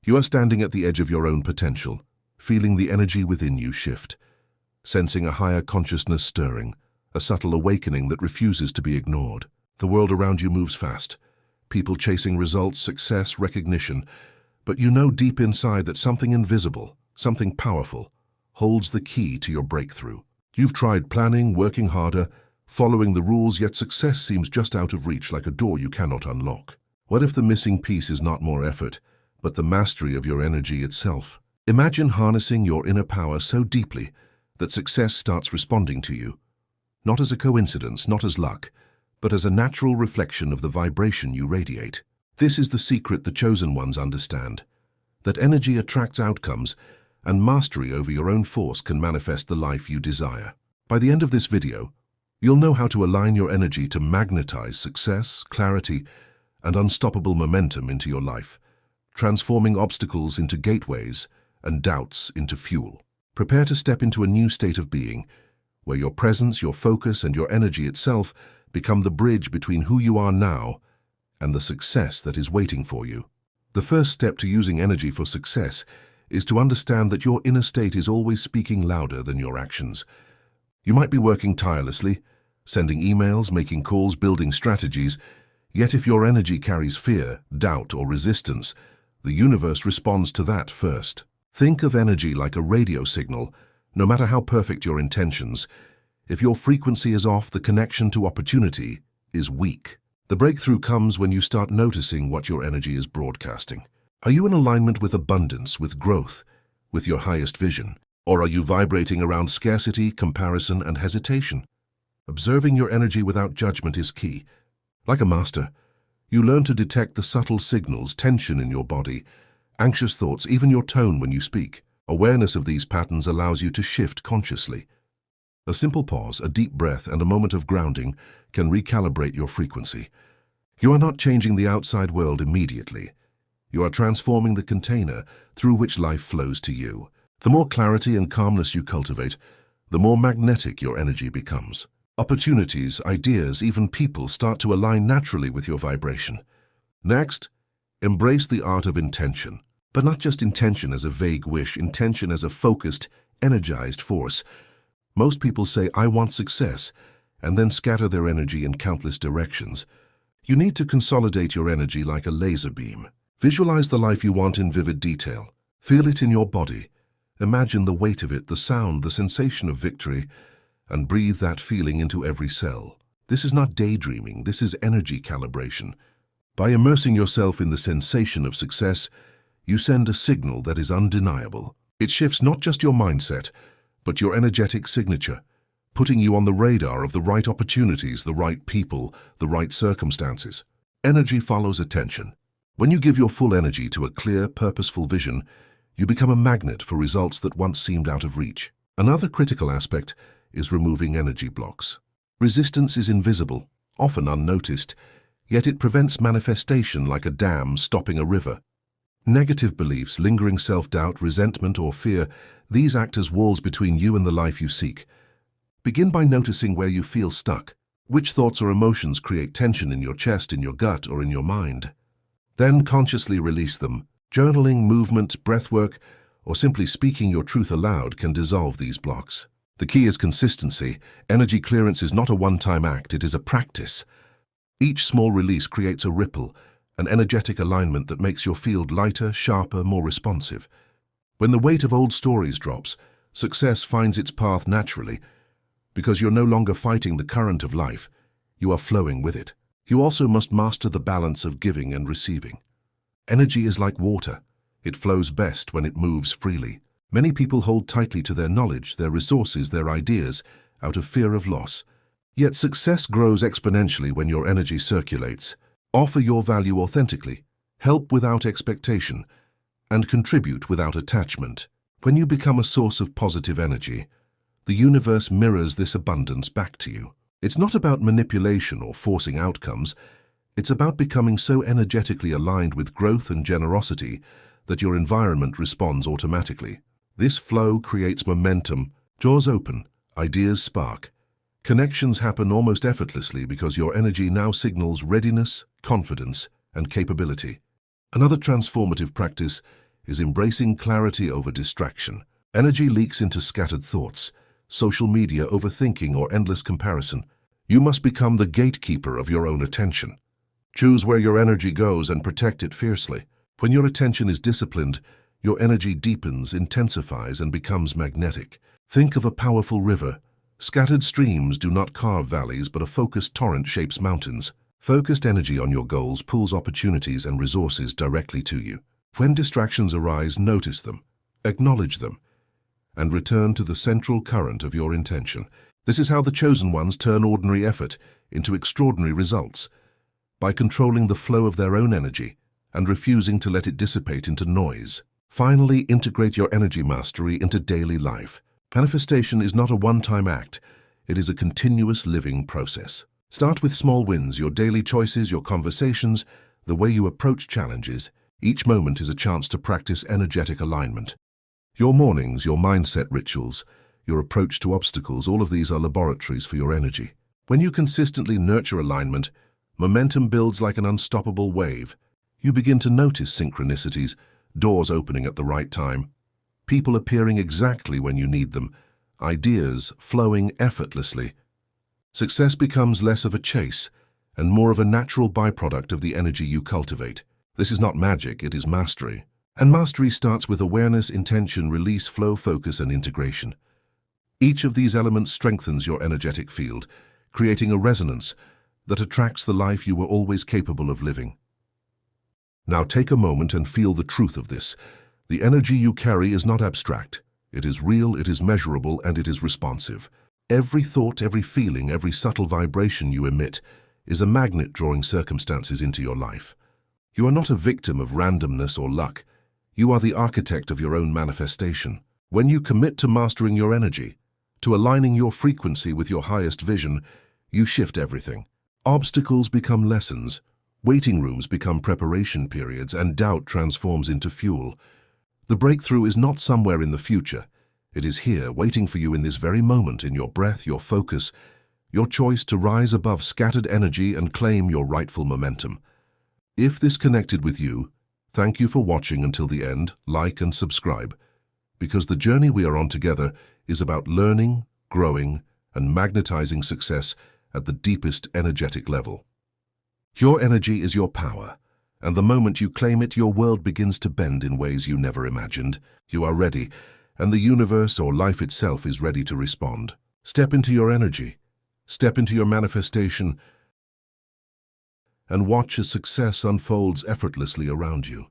You are standing at the edge of your own potential, feeling the energy within you shift, sensing a higher consciousness stirring, a subtle awakening that refuses to be ignored. The world around you moves fast, people chasing results, success, recognition, but you know deep inside that something invisible, something powerful, holds the key to your breakthrough. You've tried planning, working harder, following the rules, yet success seems just out of reach, like a door you cannot unlock. What if the missing piece is not more effort, but the mastery of your energy itself? Imagine harnessing your inner power so deeply that success starts responding to you, not as a coincidence, not as luck, but as a natural reflection of the vibration you radiate. This is the secret the chosen ones understand, that energy attracts outcomes, and mastery over your own force can manifest the life you desire. By the end of this video, you'll know how to align your energy to magnetize success, clarity, and unstoppable momentum into your life, transforming obstacles into gateways and doubts into fuel. Prepare to step into a new state of being, where your presence, your focus, and your energy itself become the bridge between who you are now and the success that is waiting for you. The first step to using energy for success is to understand that your inner state is always speaking louder than your actions. You might be working tirelessly, sending emails, making calls, building strategies, yet if your energy carries fear, doubt, or resistance, the universe responds to that first. Think of energy like a radio signal. No matter how perfect your intentions, if your frequency is off, the connection to opportunity is weak. The breakthrough comes when you start noticing what your energy is broadcasting. Are you in alignment with abundance, with growth, with your highest vision? Or are you vibrating around scarcity, comparison, and hesitation? Observing your energy without judgment is key. Like a master, you learn to detect the subtle signals, tension in your body, anxious thoughts, even your tone when you speak. Awareness of these patterns allows you to shift consciously. A simple pause, a deep breath, and a moment of grounding can recalibrate your frequency. You are not changing the outside world immediately. You are transforming the container through which life flows to you. The more clarity and calmness you cultivate, the more magnetic your energy becomes. Opportunities, ideas, even people start to align naturally with your vibration. Next, embrace the art of intention. But not just intention as a vague wish, intention as a focused, energized force. Most people say, "I want success," and then scatter their energy in countless directions. You need to consolidate your energy like a laser beam. Visualize the life you want in vivid detail. Feel it in your body. Imagine the weight of it, the sound, the sensation of victory, and breathe that feeling into every cell. This is not daydreaming, this is energy calibration. By immersing yourself in the sensation of success, you send a signal that is undeniable. It shifts not just your mindset, but your energetic signature, putting you on the radar of the right opportunities, the right people, the right circumstances. Energy follows attention. When you give your full energy to a clear, purposeful vision, you become a magnet for results that once seemed out of reach. Another critical aspect is removing energy blocks. Resistance is invisible, often unnoticed, yet it prevents manifestation like a dam stopping a river. Negative beliefs, lingering self-doubt, resentment, or fear, these act as walls between you and the life you seek. Begin by noticing where you feel stuck. Which thoughts or emotions create tension in your chest, in your gut, or in your mind? Then consciously release them. Journaling, movement, breathwork, or simply speaking your truth aloud can dissolve these blocks. The key is consistency. Energy clearance is not a one-time act, it is a practice. Each small release creates a ripple, an energetic alignment that makes your field lighter, sharper, more responsive. When the weight of old stories drops, success finds its path naturally, because you're no longer fighting the current of life, you are flowing with it. You also must master the balance of giving and receiving. Energy is like water. It flows best when it moves freely. Many people hold tightly to their knowledge, their resources, their ideas, out of fear of loss. Yet success grows exponentially when your energy circulates. Offer your value authentically, help without expectation, and contribute without attachment. When you become a source of positive energy, the universe mirrors this abundance back to you. It's not about manipulation or forcing outcomes. It's about becoming so energetically aligned with growth and generosity that your environment responds automatically. This flow creates momentum, doors open, ideas spark. Connections happen almost effortlessly because your energy now signals readiness, confidence, and capability. Another transformative practice is embracing clarity over distraction. Energy leaks into scattered thoughts, social media, overthinking, or endless comparison. You must become the gatekeeper of your own attention. Choose where your energy goes and protect it fiercely. When your attention is disciplined, your energy deepens, intensifies, and becomes magnetic. Think of a powerful river. Scattered streams do not carve valleys, but a focused torrent shapes mountains. Focused energy on your goals pulls opportunities and resources directly to you. When distractions arise, notice them, acknowledge them, and return to the central current of your intention. This is how the chosen ones turn ordinary effort into extraordinary results, by controlling the flow of their own energy and refusing to let it dissipate into noise. Finally, integrate your energy mastery into daily life. Manifestation is not a one-time act. It is a continuous living process. Start with small wins, your daily choices, your conversations, the way you approach challenges. Each moment is a chance to practice energetic alignment. Your mornings, your mindset rituals, your approach to obstacles, all of these are laboratories for your energy. When you consistently nurture alignment, momentum builds like an unstoppable wave. You begin to notice synchronicities, doors opening at the right time, people appearing exactly when you need them, ideas flowing effortlessly. Success becomes less of a chase and more of a natural byproduct of the energy you cultivate. This is not magic, it is mastery. And mastery starts with awareness, intention, release, flow, focus, and integration. Each of these elements strengthens your energetic field, creating a resonance that attracts the life you were always capable of living. Now take a moment and feel the truth of this. The energy you carry is not abstract. It is real, it is measurable, and it is responsive. Every thought, every feeling, every subtle vibration you emit is a magnet drawing circumstances into your life. You are not a victim of randomness or luck. You are the architect of your own manifestation. When you commit to mastering your energy, to aligning your frequency with your highest vision, you shift everything. Obstacles become lessons, waiting rooms become preparation periods, and doubt transforms into fuel. The breakthrough is not somewhere in the future. It is here, waiting for you in this very moment, in your breath, your focus, your choice to rise above scattered energy and claim your rightful momentum. If this connected with you, thank you for watching until the end. Like and subscribe, because the journey we are on together is about learning, growing, and magnetizing success at the deepest energetic level. Your energy is your power, and the moment you claim it, your world begins to bend in ways you never imagined. You are ready, and the universe or life itself is ready to respond. Step into your energy, step into your manifestation, and watch as success unfolds effortlessly around you.